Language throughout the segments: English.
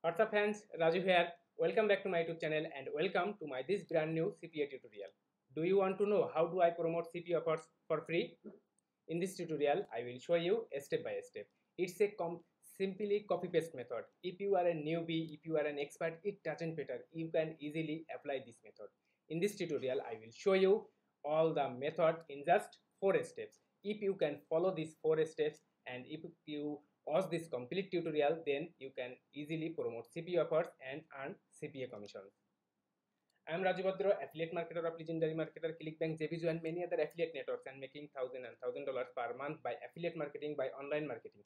What's up friends, Raju here. Welcome back to my YouTube channel and welcome to my this brand new CPA tutorial. Do you want to know how do I promote CPA offers for free? In this tutorial, I will show you step by step. It's a simply copy paste method. If you are a newbie, if you are an expert, it doesn't matter. You can easily apply this method. In this tutorial, I will show you all the method in just 4 steps. If you can follow these 4 steps and if you watch this complete tutorial, then you can easily promote CPA offers and earn CPA commissions. I am Raju Bhadra, affiliate marketer of Legendary Marketer, ClickBank, JVZoo, and many other affiliate networks, and making $1,000 per month by affiliate marketing, by online marketing.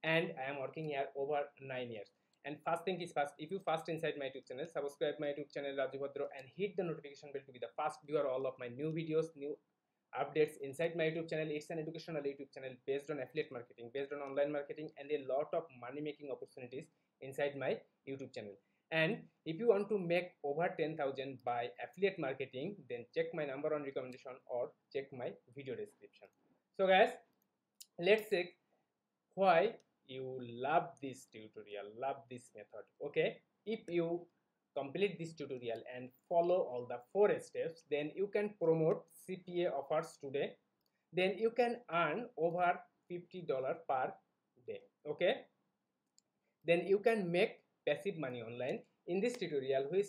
And I am working here over 9 years. And first thing is first, if you first inside my YouTube channel, subscribe my YouTube channel Raju Bhadra and hit the notification bell to be the first viewer all of my new videos, new updates inside my YouTube channel. It's an educational YouTube channel based on affiliate marketing, based on online marketing, and a lot of money making opportunities inside my YouTube channel. And if you want to make over 10,000 by affiliate marketing, then check my number on recommendation or check my video description. So guys, let's check why you love this tutorial, love this method. Okay, if you complete this tutorial and follow all the 4 steps, then you can promote CPA offers today. Then you can earn over $50 per day. Okay, then you can make passive money online. In this tutorial, which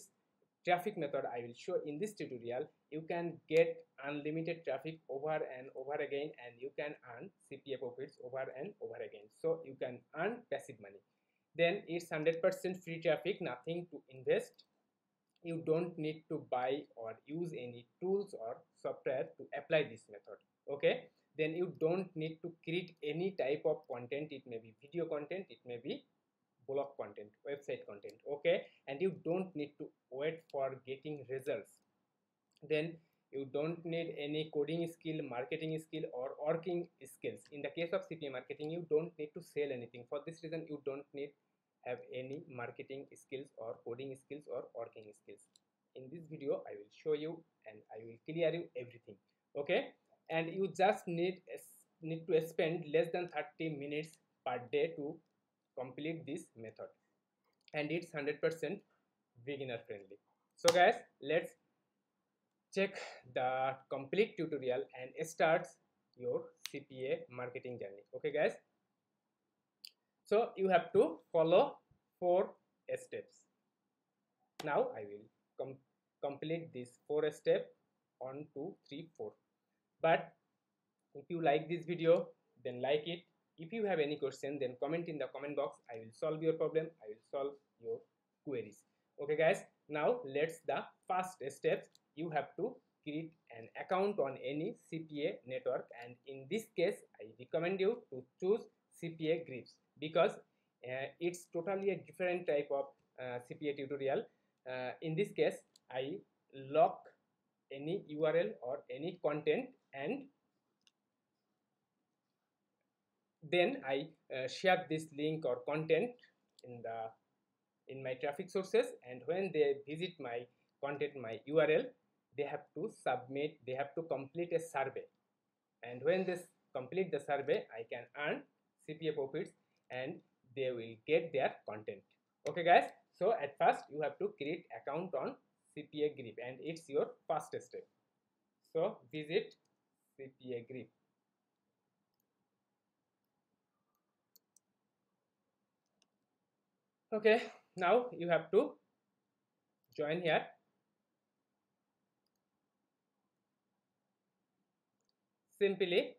traffic method I will show in this tutorial, you can get unlimited traffic over and over again, and you can earn CPA profits over and over again. So you can earn passive money. Then it's 100% free traffic, nothing to invest. You don't need to buy or use any tools or software to apply this method. Okay, then you don't need to create any type of content. It may be video content, it may be blog content, website content. Okay, and you don't need to wait for getting results. Then you don't need any coding skill, marketing skill, or working skills. In the case of CPA marketing, you don't need to sell anything. For this reason, you don't need have any marketing skills or coding skills or working skills. In this video, I will show you and I will clear you everything. Okay, and you just need to spend less than 30 minutes per day to complete this method, and it's 100% beginner friendly. So guys, let's check the complete tutorial and starts your CPA marketing journey. Okay guys, so you have to follow 4 steps. Now I will complete this 4 step, 1 2 3 4. But if you like this video, then like it. If you have any question, then comment in the comment box. I will solve your problem, I will solve your queries. Okay guys, now let's the first steps. You have to create an account on any CPA network, and in this case I recommend you to choose CPA Grips, because it's totally a different type of CPA tutorial. In this case, I lock any URL or any content, and then I share this link or content in my traffic sources, and when they visit my content, my URL, they have to submit, they have to complete a survey, and when they complete the survey, I can earn CPA profits and they will get their content. Okay guys, so at first you have to create account on CPA Grip, and it's your first step. So visit CPA Grip. Okay, now you have to join here. Simply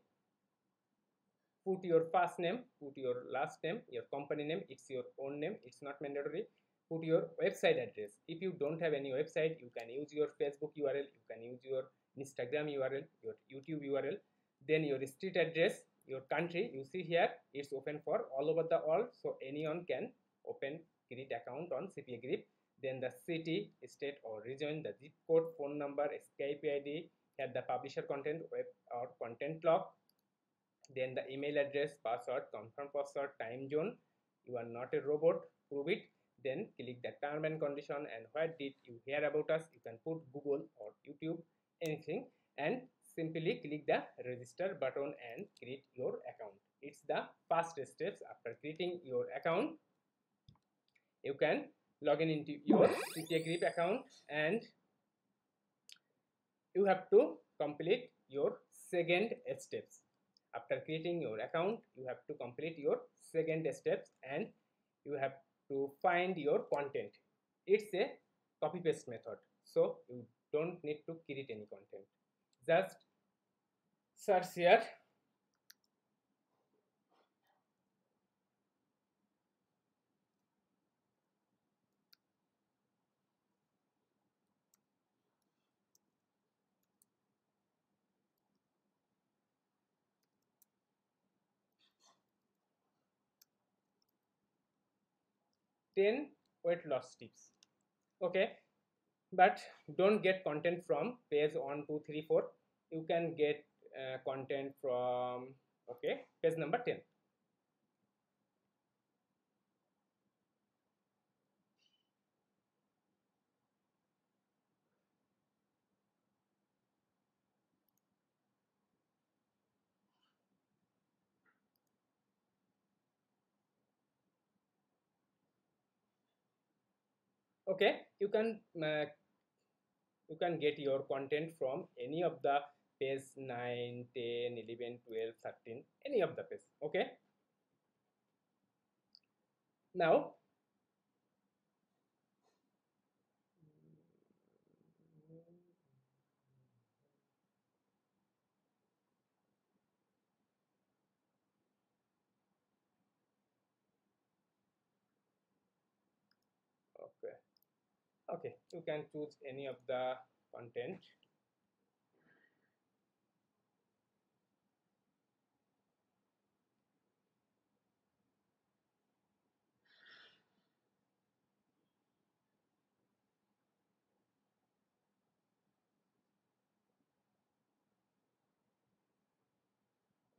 put your first name, put your last name, your company name, it's your own name, it's not mandatory. Put your website address. If you don't have any website, you can use your Facebook URL, you can use your Instagram URL, your YouTube URL. Then your street address, your country, you see here it's open for all over the world, so anyone can open create account on CPA Grip. Then the city, state or region, the zip code, phone number, Skype ID, here the publisher content, web or content log. Then the email address, password, confirm password, time zone. You are not a robot, prove it. Then click the term and condition, and where did you hear about us? You can put Google or YouTube, anything, and simply click the register button and create your account. It's the first steps. After creating your account, you can log in into your CPA Grip account, and you have to complete your second steps. After creating your account, you have to complete your second steps, and you have to find your content. It's a copy paste method, so you don't need to create any content. Just search here. "10 weight loss tips." Okay, but don't get content from page 1, 2, 3, 4. You can get content from, okay, page number 10. Okay, you can get your content from any of the page 9, 10, 11, 12, 13, any of the page. Okay, now okay, okay, you can choose any of the content.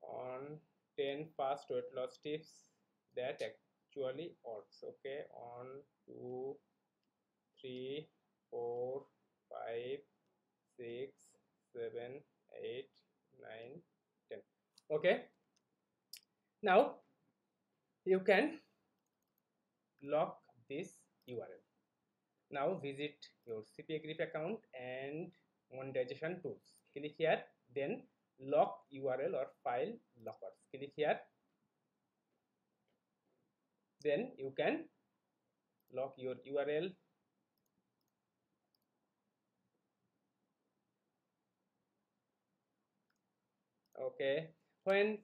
On 10 fast weight loss tips that actually works. Okay, on 2, 3, 4, 5, 6, 7, 8, 9, 10. Okay, now you can lock this URL. Now visit your CPA Grip account and monetization tools. Click here, then lock URL or file lockers. Click here, then you can lock your URL. Okay, when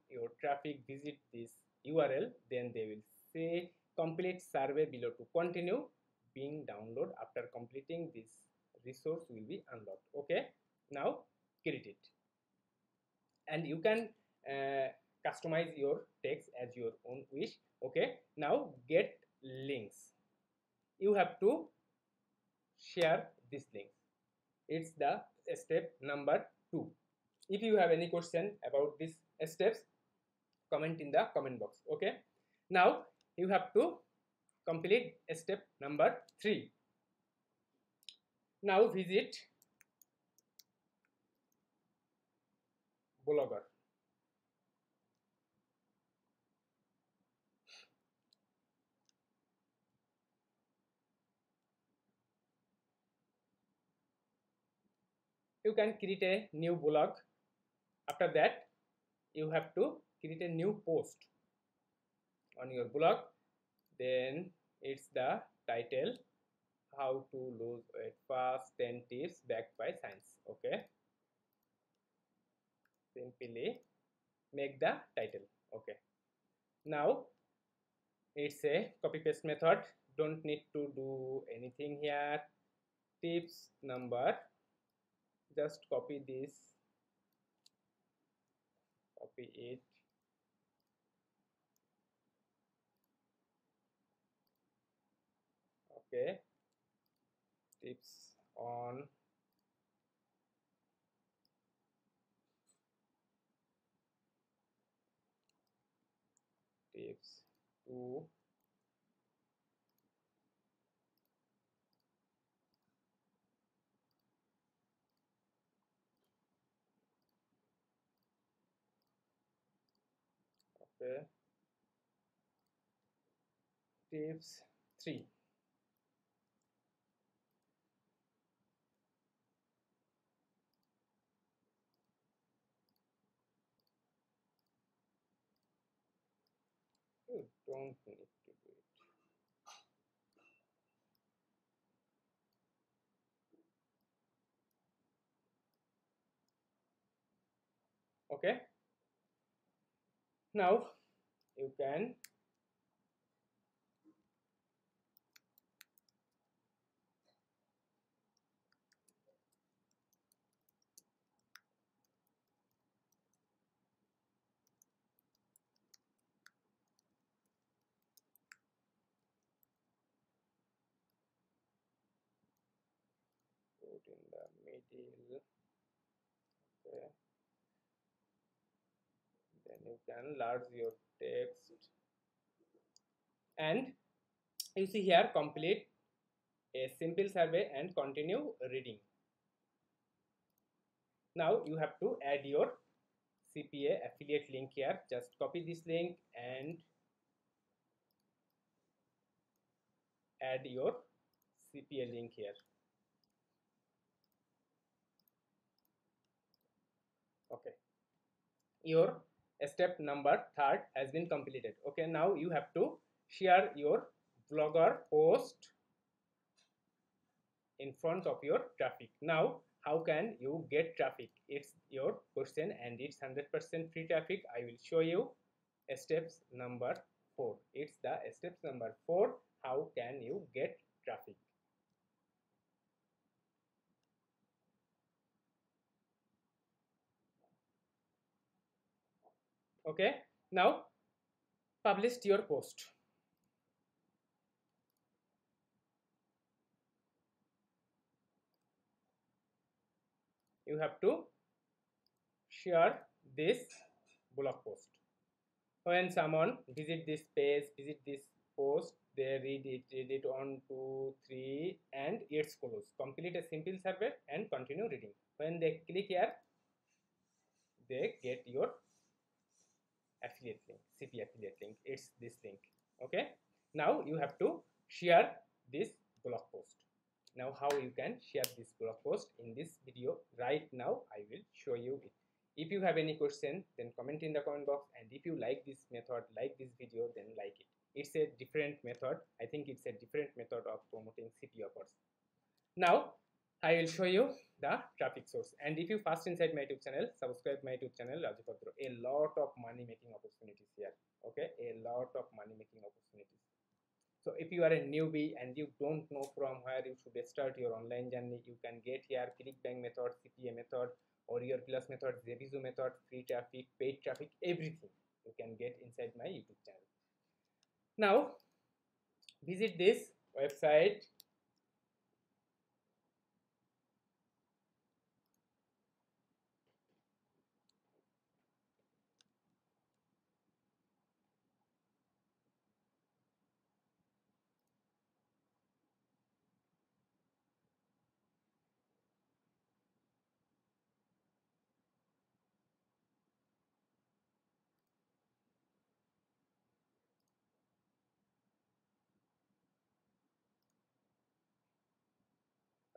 your traffic visit this URL, then they will say complete survey below to continue being downloaded. After completing, this resource will be unlocked. Okay, now create it, and you can customize your text as your own wish. Okay, now get links. You have to share this link. It's the step number 2. If you have any question about these steps, comment in the comment box. Okay, now you have to complete step number 3. Now visit Blogger. You can create a new blog. After that, you have to create a new post on your blog. Then it's the title, how to lose weight fast, 10 tips backed by science. Okay, simply make the title. Okay, now it's a copy paste method, don't need to do anything here. Tips number, just copy this, copy it, okay. Tips on tips to okay, tips 3. You don't need to do it. Okay, now you can put in the middle. Okay, then you can enlarge your text, and you see here complete a simple survey and continue reading. Now you have to add your CPA affiliate link here. Just copy this link and add your CPA link here. Okay, your step number 3 has been completed. Okay, now you have to share your Blogger post in front of your traffic. Now how can you get traffic? It's your question and it's 100% free traffic. I will show you steps number 4. It's the steps number 4. How can you get traffic? Okay, now publish your post. You have to share this blog post. When someone visit this page, visit this post, they read it 1, 2, 3, and it's close. Complete a simple survey and continue reading. When they click here, they get your affiliate link, CP affiliate link. It's this link. Okay. Now you have to share this blog post. Now how you can share this blog post in this video right now, I will show you it. If you have any question, then comment in the comment box, and if you like this method, like this video, then like it. It's a different method. I think it's a different method of promoting CP offers. Now I will show you the traffic source, and if you first inside my YouTube channel, subscribe my YouTube channel Raju Bhadra. A lot of money making opportunities here. Okay, a lot of money making opportunities. So if you are a newbie and you don't know from where you should start your online journey, you can get here ClickBank method, CPA method, Warrior Plus method, Zevizo method, free traffic, paid traffic, everything you can get inside my YouTube channel. Now visit this website.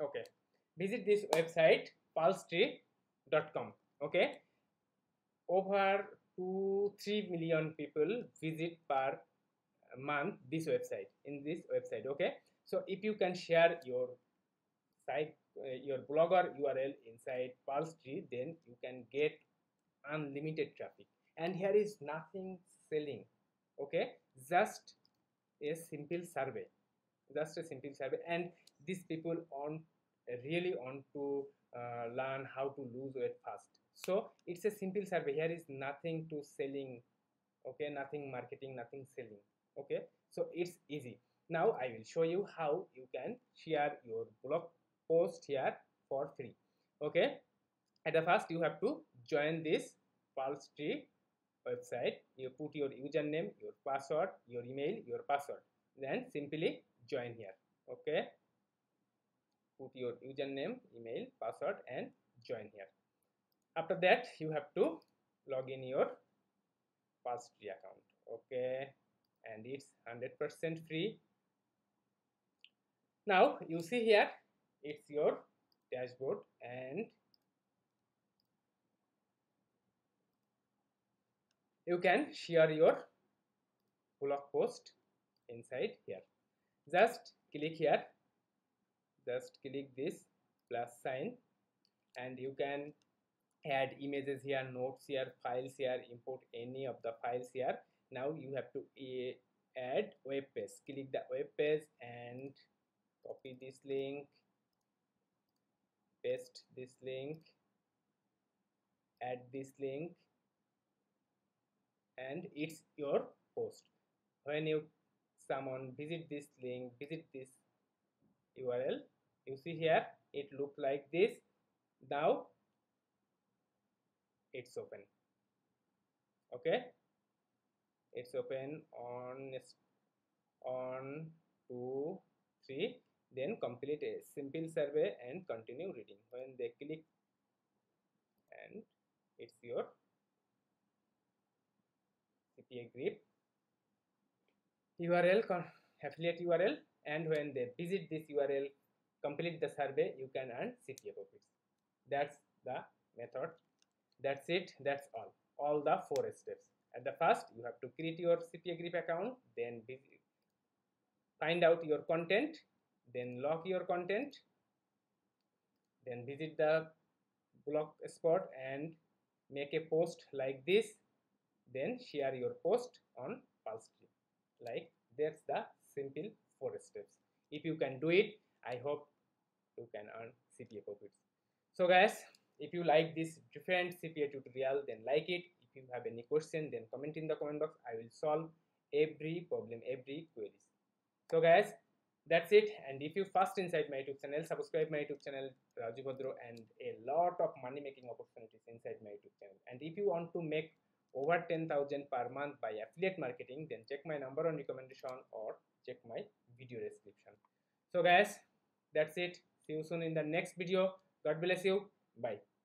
Okay, visit this website pulsetree.com. Okay, over 2-3 million people visit per month this website, in this website. Okay, so if you can share your site, your blogger URL inside Pulsetree, then you can get unlimited traffic, and here is nothing selling. Okay, just a simple survey, and these people really want to learn how to lose weight fast. So it's a simple survey. Here is nothing to selling. Okay, nothing marketing, nothing selling. Okay, so it's easy. Now I will show you how you can share your blog post here for free. Okay, at the first you have to join this Pulsetree website. You put your username, your password, your email, your password, then simply join here. Okay, put your username, email, password, and join here. After that you have to log in your Pulsetree account. Okay, and it's 100% free. Now you see here, it's your dashboard, and you can share your blog post inside here. Just click here, just click this plus sign, and you can add images here, notes here, files here, import any of the files here. Now you have to add web page. Click the web page and copy this link, paste this link, add this link, and it's your post. When someone visit this link, visit this URL, you see here it look like this. Now it's open. Okay, it's open on 2 3, then complete a simple survey and continue reading. When they click, and it's your CPA Grip URL, affiliate URL, and when they visit this URL, complete the survey, you can earn CPA profits. That's the method. That's it. That's all the 4 steps. At the first, you have to create your CPA Grip account, then find out your content, then log your content, then visit the blog spot and make a post like this, then share your post on Pulse-Tree. Like, that's the simple 4 steps. If you can do it, I hope you can earn CPA profits. So guys, if you like this different CPA tutorial, then like it. If you have any question, then comment in the comment box. I will solve every problem, every queries. So guys, that's it. And if you first inside my YouTube channel, subscribe my YouTube channel Raju Bhadro, and a lot of money making opportunities inside my YouTube channel. And if you want to make over 10,000 per month by affiliate marketing, then check my number on recommendation or check my video description. So guys, that's it. See you soon in the next video. God bless you. Bye.